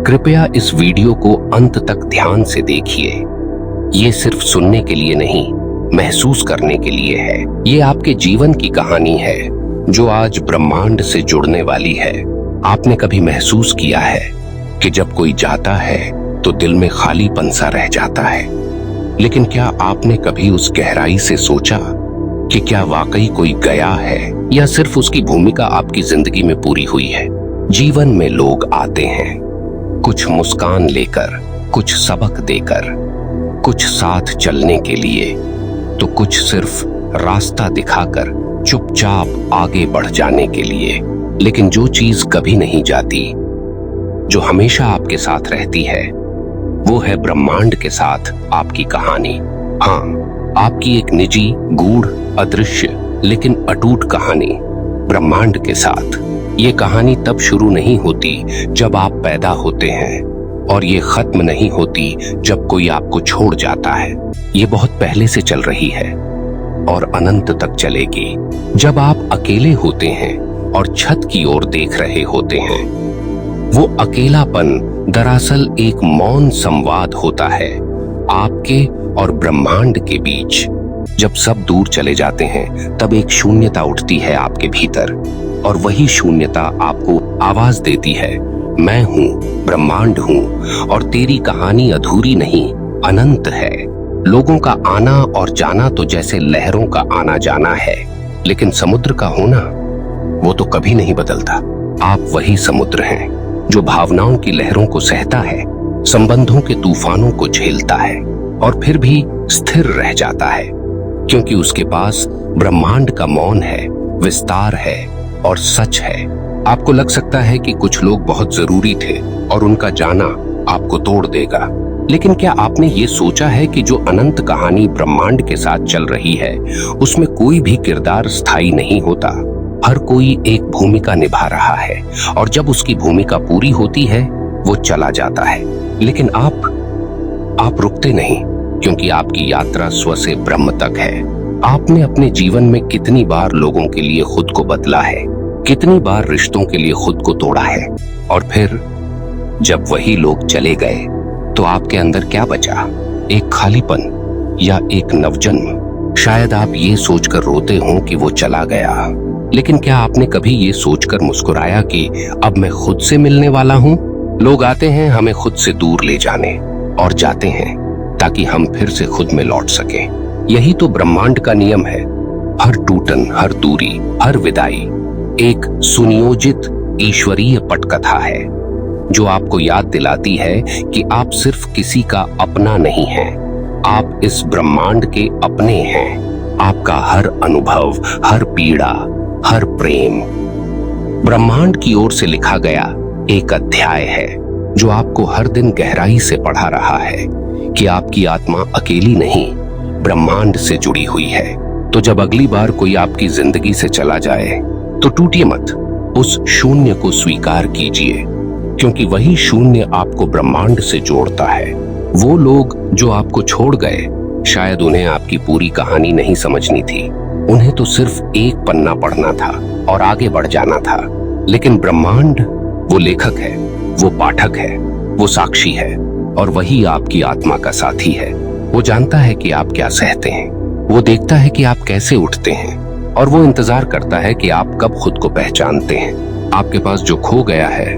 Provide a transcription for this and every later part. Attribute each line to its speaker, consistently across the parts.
Speaker 1: कृपया इस वीडियो को अंत तक ध्यान से देखिए। ये सिर्फ सुनने के लिए नहीं, महसूस करने के लिए है। ये आपके जीवन की कहानी है जो आज ब्रह्मांड से जुड़ने वाली है। आपने कभी महसूस किया है कि जब कोई जाता है तो दिल में खालीपन सा रह जाता है, लेकिन क्या आपने कभी उस गहराई से सोचा कि क्या वाकई कोई गया है या सिर्फ उसकी भूमिका आपकी जिंदगी में पूरी हुई है? जीवन में लोग आते हैं, कुछ मुस्कान लेकर, कुछ सबक देकर, कुछ साथ चलने के लिए, तो कुछ सिर्फ रास्ता दिखाकर चुपचाप आगे बढ़ जाने के लिए। लेकिन जो चीज कभी नहीं जाती, जो हमेशा आपके साथ रहती है, वो है ब्रह्मांड के साथ आपकी कहानी। हाँ, आपकी एक निजी, गूढ़, अदृश्य लेकिन अटूट कहानी ब्रह्मांड के साथ। ये कहानी तब शुरू नहीं होती जब आप पैदा होते हैं, और ये खत्म नहीं होती जब कोई आपको छोड़ जाता है। ये बहुत पहले से चल रही है और अनंत तक चलेगी। जब आप अकेले होते हैं और छत की ओर देख रहे होते हैं, वो अकेलापन दरअसल एक मौन संवाद होता है आपके और ब्रह्मांड के बीच। जब सब दूर चले जाते हैं तब एक शून्यता उठती है आपके भीतर, और वही शून्यता आपको आवाज देती है, मैं हूं, ब्रह्मांड हूं, और तेरी कहानी अधूरी नहीं, अनंत है। लोगों का आना और जाना तो जैसे लहरों का आना जाना है, लेकिन समुद्र का होना वो तो कभी नहीं बदलता। आप वही समुद्र हैं जो भावनाओं की लहरों को सहता है, संबंधों के तूफानों को झेलता है, और फिर भी स्थिर रह जाता है, क्योंकि उसके पास ब्रह्मांड का मौन है, विस्तार है और सच है। आपको लग सकता है कि कुछ लोग बहुत जरूरी थे और उनका जाना आपको तोड़ देगा, लेकिन क्या आपने ये सोचा है कि जो अनंत कहानी ब्रह्मांड के साथ चल रही है, उसमें कोई भी किरदार स्थायी नहीं होता। हर कोई एक भूमिका निभा रहा है, और जब उसकी भूमिका पूरी होती है वो चला जाता है। लेकिन आप रुकते नहीं, क्योंकि आपकी यात्रा स्व से ब्रह्म तक है। आपने अपने जीवन में कितनी बार लोगों के लिए खुद को बदला है, कितनी बार रिश्तों के लिए खुद को तोड़ा है, और फिर जब वही लोग चले गए तो आपके अंदर क्या बचा? एक खालीपन या एक नवजन्म। शायद आप ये सोचकर रोते हो कि वो चला गया, लेकिन क्या आपने कभी ये सोचकर मुस्कुराया कि अब मैं खुद से मिलने वाला हूँ? लोग आते हैं हमें खुद से दूर ले जाने, और जाते हैं ताकि हम फिर से खुद में लौट सकें। यही तो ब्रह्मांड का नियम है। हर टूटन, हर दूरी, हर विदाई एक सुनियोजित ईश्वरीय पटकथा है, जो आपको याद दिलाती है कि आप सिर्फ किसी का अपना नहीं हैं, आप इस ब्रह्मांड के अपने हैं। आपका हर अनुभव, हर पीड़ा, हर प्रेम ब्रह्मांड की ओर से लिखा गया एक अध्याय है, जो आपको हर दिन गहराई से पढ़ा रहा है कि आपकी आत्मा अकेली नहीं, ब्रह्मांड से जुड़ी हुई है। तो जब अगली बार कोई आपकी जिंदगी से चला जाए तो टूटिए मत, उस शून्य को स्वीकार कीजिए, क्योंकि वही शून्य आपको ब्रह्मांड से जोड़ता है। वो लोग जो आपको छोड़ गए, शायद उन्हें आपकी पूरी कहानी नहीं समझनी थी, उन्हें तो सिर्फ एक पन्ना पढ़ना था और आगे बढ़ जाना था। लेकिन ब्रह्मांड वो लेखक है, वो पाठक है, वो साक्षी है, और वही आपकी आत्मा का साथी है। वो जानता है कि आप क्या सहते हैं, वो देखता है कि आप कैसे उठते हैं, और वो इंतजार करता है कि आप कब खुद को पहचानते हैं। आपके पास जो खो गया है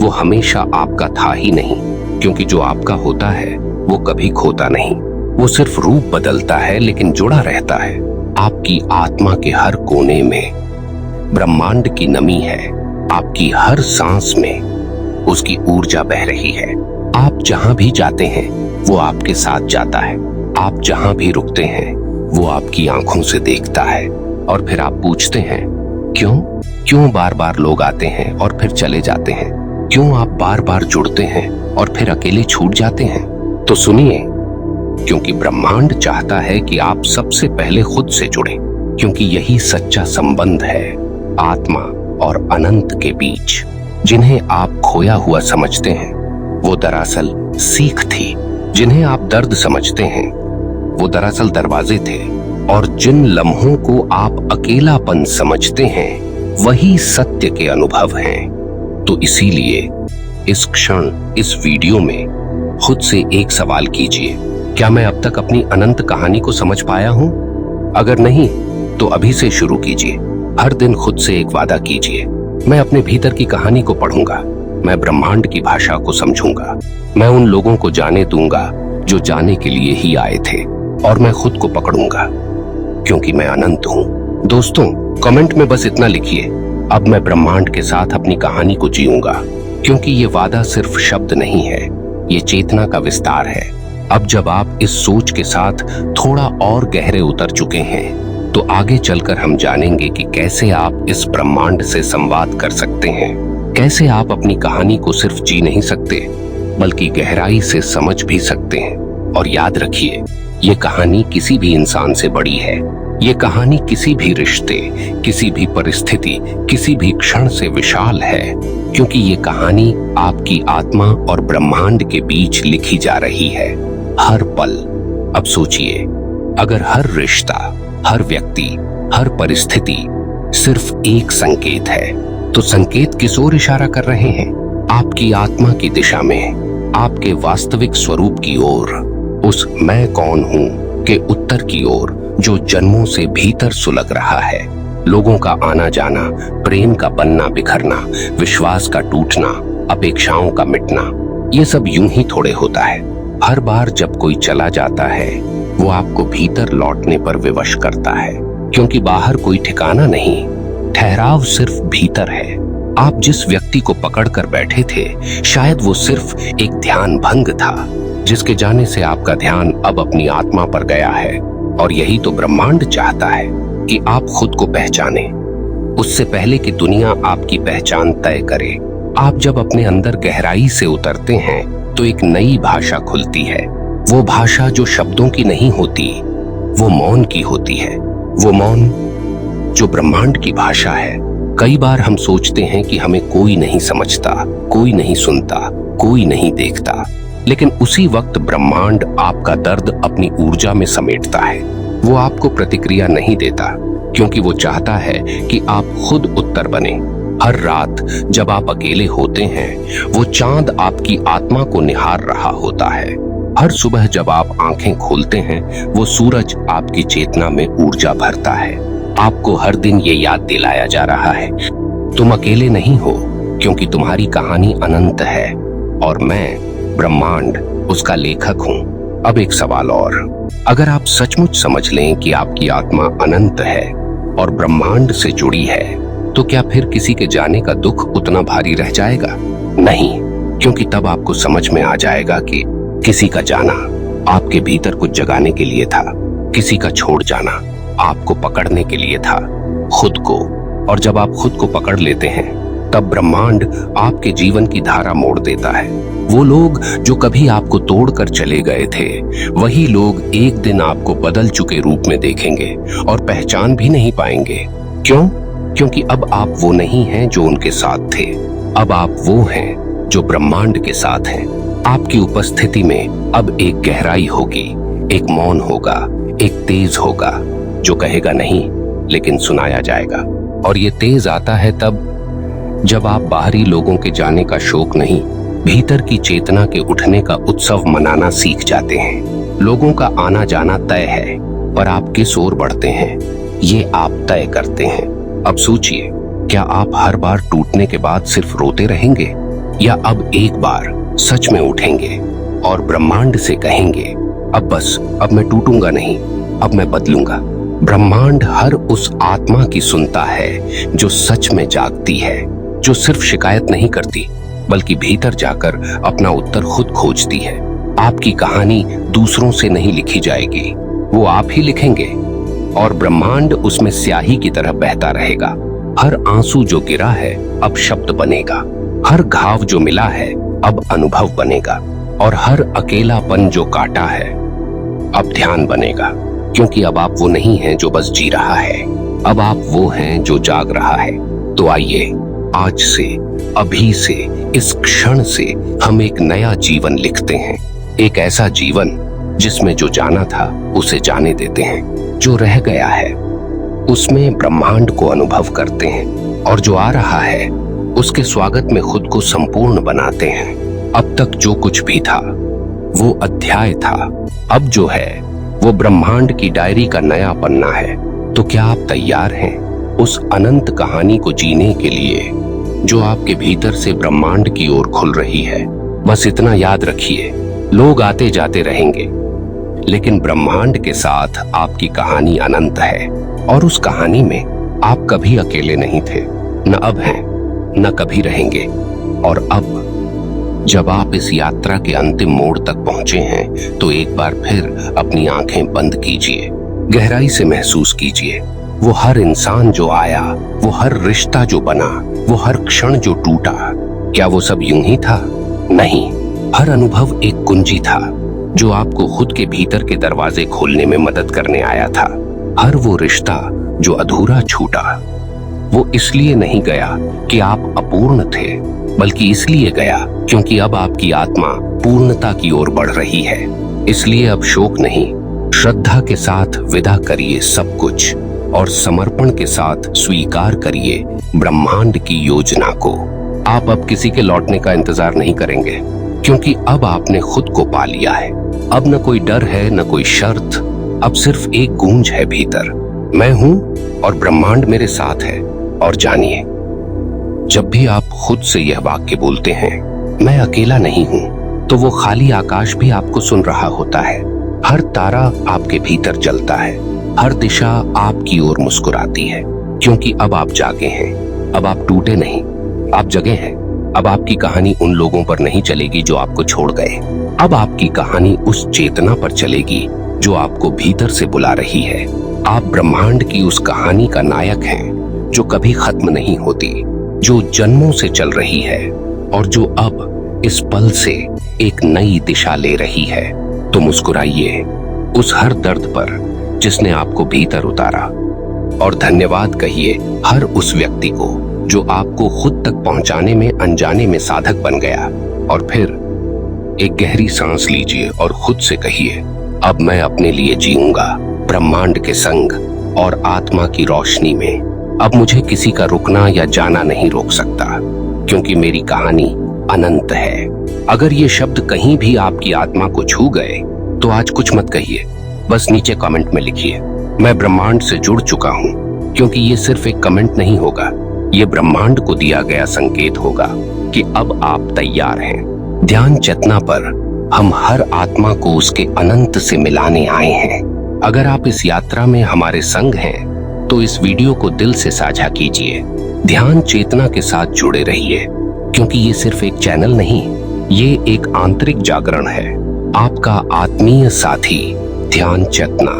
Speaker 1: वो हमेशा आपका था ही नहीं, क्योंकि जो आपका होता है वो कभी खोता नहीं। वो सिर्फ रूप बदलता है, लेकिन जुड़ा रहता है। आपकी आत्मा के हर कोने में ब्रह्मांड की नमी है, आपकी हर सांस में उसकी ऊर्जा बह रही है। आप जहां भी जाते हैं वो आपके साथ जाता है, आप जहां भी रुकते हैं वो आपकी आंखों से देखता है। और फिर आप पूछते हैं, क्यों बार बार लोग आते हैं और फिर चले जाते हैं? क्यों आप बार बार जुड़ते हैं और फिर अकेले छूट जाते हैं? तो सुनिए, क्योंकि ब्रह्मांड चाहता है कि आप सबसे पहले खुद से जुड़ें, क्योंकि यही सच्चा संबंध है आत्मा और अनंत के बीच। जिन्हें आप खोया हुआ समझते हैं वो दरअसल सीख थी, जिन्हें आप दर्द समझते हैं वो दरअसल दरवाजे थे, और जिन लम्हों को आप अकेलापन समझते हैं वही सत्य के अनुभव हैं। तो इसीलिए इस क्षण इस वीडियो में खुद से एक सवाल कीजिए, क्या मैं अब तक अपनी अनंत कहानी को समझ पाया हूं? अगर नहीं तो अभी से शुरू कीजिए। हर दिन खुद से एक वादा कीजिए, मैं अपने भीतर की कहानी को पढ़ूंगा, मैं ब्रह्मांड की भाषा को समझूंगा, मैं उन लोगों को जाने दूंगा जो जाने के लिए ही आए थे, और मैं खुद को पकड़ूंगा क्योंकि मैं अनंत हूं। दोस्तों, कमेंट में बस इतना लिखिए, अब मैं ब्रह्मांड के साथ अपनी कहानी को जीऊंगा, क्योंकि ये वादा सिर्फ शब्द नहीं है, ये चेतना का विस्तार है। अब जब आप इस सोच के साथ थोड़ा और गहरे उतर चुके हैं, तो आगे चलकर हम जानेंगे कि कैसे आप इस ब्रह्मांड से संवाद कर सकते हैं, कैसे आप अपनी कहानी को सिर्फ जी नहीं सकते बल्कि गहराई से समझ भी सकते हैं। और याद रखिए, ये कहानी किसी भी इंसान से बड़ी है, ये कहानी किसी भी रिश्ते, किसी भी परिस्थिति, किसी भी क्षण से विशाल है, क्योंकि ये कहानी आपकी आत्मा और ब्रह्मांड के बीच लिखी जा रही है, हर पल। अब सोचिए, अगर हर रिश्ता, हर व्यक्ति, हर परिस्थिति सिर्फ एक संकेत है, तो संकेत किस ओर इशारा कर रहे हैं? आपकी आत्मा की दिशा में, आपके वास्तविक स्वरूप की ओर, उस मैं कौन हूं के उत्तर की ओर, जो जन्मों से भीतर सुलग रहा है। लोगों का आना जाना, प्रेम का बनना बिखरना, विश्वास का टूटना, अपेक्षाओं का मिटना, ये सब यूं ही थोड़े होता है। हर बार जब कोई चला जाता है, वो आपको भीतर लौटने पर विवश करता है, क्योंकि बाहर कोई ठिकाना नहीं, ठहराव सिर्फ भीतर है। आप जिस व्यक्ति को पकड़ कर बैठे थे, शायद वो सिर्फ एक ध्यान भंग था, जिसके जाने से आपका ध्यान अब अपनी आत्मा पर गया है। और यही तो ब्रह्मांड चाहता है कि आप खुद को पहचाने, उससे पहले कि दुनिया आपकी पहचान तय करे। आप जब अपने अंदर गहराई से उतरते हैं, तो एक नई भाषा खुलती है। वो भाषा जो शब्दों की नहीं होती, वो मौन की होती है। वो मौन जो ब्रह्मांड की भाषा है। कई बार हम सोचते हैं कि हमें कोई नहीं समझता, कोई नहीं सुनता, कोई नहीं देखता, लेकिन उसी वक्त ब्रह्मांड आपका दर्द अपनी ऊर्जा में समेटता है। वो आपको प्रतिक्रिया नहीं देता, क्योंकि वो चाहता है कि आप खुद उत्तर बने। हर रात जब आप अकेले होते हैं, वो चांद आपकी आत्मा को निहार रहा होता है। हर सुबह जब आप आंखें खोलते हैं, वो सूरज आपकी चेतना में ऊर्जा भरता है। आपको हर दिन ये याद दिलाया जा रहा है, तुम अकेले नहीं हो, क्योंकि तुम्हारी कहानी अनंत है और मैं ब्रह्मांड उसका लेखक हूं। अब एक सवाल और, अगर आप सचमुच समझ लें कि आपकी आत्मा अनंत है और ब्रह्मांड से जुड़ी है, तो क्या फिर किसी के जाने का दुख उतना भारी रह जाएगा? नहीं, क्योंकि तब आपको समझ में आ जाएगा कि किसी का जाना आपके भीतर कुछ जगाने के लिए था, किसी का छोड़ जाना आपको पकड़ने के लिए था, खुद को। और जब आप खुद को पकड़ लेते हैं, तब ब्रह्मांड आपके जीवन की धारा मोड़ देता है। वो लोग जो कभी आपको तोड़कर चले गए थे, वही लोग एक दिन आपको बदल चुके रूप में देखेंगे और पहचान भी नहीं पाएंगे। क्यों? क्योंकि अब आप वो नहीं हैं जो उनके साथ थे, अब आप वो हैं जो ब्रह्मांड के साथ हैं। आपकी उपस्थिति में अब एक गहराई होगी, एक मौन होगा, एक तेज होगा जो कहेगा नहीं, लेकिन सुनाया जाएगा। और ये तेज आता है तब जब आप बाहरी लोगों के जाने का शोक नहीं, भीतर की चेतना के उठने का उत्सव मनाना सीख जाते हैं। लोगों का आना जाना तय है, पर आप किस ओर बढ़ते हैं, ये आप तय करते हैं। अब सोचिए, क्या आप हर बार टूटने के बाद सिर्फ रोते रहेंगे, या अब एक बार सच में उठेंगे और ब्रह्मांड से कहेंगे, अब बस, अब मैं टूटूंगा नहीं, अब मैं बदलूंगा। ब्रह्मांड हर उस आत्मा की सुनता है जो सच में जागती है, जो सिर्फ शिकायत नहीं करती, बल्कि भीतर जाकर अपना उत्तर खुद खोजती है। आपकी कहानी दूसरों से नहीं लिखी जाएगी, वो आप ही लिखेंगे, और ब्रह्मांड उसमें स्याही की तरह बहता रहेगा। हर आंसू जो गिरा है अब शब्द बनेगा, हर घाव जो मिला है अब अनुभव बनेगा, और हर अकेलापन जो काटा है अब ध्यान बनेगा। क्योंकि अब आप वो नहीं हैं जो बस जी रहा है, अब आप वो हैं जो जाग रहा है। तो आइए, आज से, अभी से, इस क्षण से हम एक नया जीवन लिखते हैं। एक ऐसा जीवन जिसमें जो जाना था उसे जाने देते हैं, जो रह गया है उसमें ब्रह्मांड को अनुभव करते हैं, और जो आ रहा है उसके स्वागत में खुद को संपूर्ण बनाते हैं। अब तक जो कुछ भी था वो अध्याय था, अब जो है वो ब्रह्मांड की डायरी का नया पन्ना है। तो क्या आप तैयार हैं उस अनंत कहानी को जीने के लिए जो आपके भीतर से ब्रह्मांड की ओर खुल रही है? बस इतना याद रखिए, लोग आते जाते रहेंगे, लेकिन ब्रह्मांड के साथ आपकी कहानी अनंत है। और उस कहानी में आप कभी अकेले नहीं थे, न अब हैं, न कभी रहेंगे। और अब जब आप इस यात्रा के अंतिम मोड़ तक पहुंचे हैं, तो एक बार फिर अपनी आंखें बंद कीजिए, गहराई से महसूस कीजिए वो हर इंसान जो आया, वो हर रिश्ता जो बना, वो हर क्षण जो टूटा। क्या वो सब यूं ही था? नहीं, हर अनुभव एक कुंजी था जो आपको खुद के भीतर के दरवाजे खोलने में मदद करने आया था। हर वो रिश्ता जो अधूरा छूटा, वो इसलिए नहीं गया कि आप अपूर्ण थे, बल्कि इसलिए गया क्योंकि अब आपकी आत्मा पूर्णता की ओर बढ़ रही है। इसलिए अब शोक नहीं, श्रद्धा के साथ विदा करिए सब कुछ और समर्पण के साथ स्वीकार करिए ब्रह्मांड की योजना को। आप अब किसी के लौटने का इंतजार नहीं करेंगे, क्योंकि अब आपने खुद को पा लिया है। अब न कोई डर है, न कोई शर्त, अब सिर्फ एक गूंज है भीतर, मैं हूं और ब्रह्मांड मेरे साथ है। और जानिए, जब भी आप खुद से यह वाक्य बोलते हैं, मैं अकेला नहीं हूं, तो वो खाली आकाश भी आपको सुन रहा होता है। हर तारा आपके भीतर जलता है, हर दिशा आपकी ओर मुस्कुराती है, क्योंकि अब आप जागे हैं। अब आप टूटे नहीं, आप जगे हैं। अब आपकी कहानी उन लोगों पर नहीं चलेगी जो आपको छोड़ गए। अब आपकी कहानी उस चेतना पर चलेगी जो आपको भीतर से बुला रही है। आप ब्रह्मांड की उस कहानी का नायक हैं जो कभी खत्म नहीं होती, जो जन्मों से चल रही है और जो अब इस पल से एक नई दिशा ले रही है। तो मुस्कुराइए उस हर दर्द पर जिसने आपको भीतर उतारा, और धन्यवाद कहिए हर उस व्यक्ति को जो आपको खुद तक पहुंचाने में अनजाने में साधक बन गया। और फिर एक गहरी सांस लीजिए और खुद से कहिए, अब मैं अपने लिए जीऊंगा ब्रह्मांड के संग और आत्मा की रोशनी में। अब मुझे किसी का रुकना या जाना नहीं रोक सकता, क्योंकि मेरी कहानी अनंत है। अगर ये शब्द कहीं भी आपकी आत्मा को छू गए, तो आज कुछ मत कहिए, बस नीचे कमेंट में लिखिए, मैं ब्रह्मांड से जुड़ चुका हूँ। क्योंकि ये सिर्फ एक कमेंट नहीं होगा, ये ब्रह्मांड को दिया गया संकेत होगा कि अब आप तैयार हैं। ध्यान चेतना पर हम हर आत्मा को उसके अनंत से मिलाने आए हैं। अगर आप इस यात्रा में हमारे संग हैं, तो इस वीडियो को दिल से साझा कीजिए। ध्यान चेतना के साथ जुड़े रहिए, क्योंकि ये सिर्फ एक चैनल नहीं, ये एक आंतरिक जागरण है। आपका आत्मीय साथी ध्यान चेतना।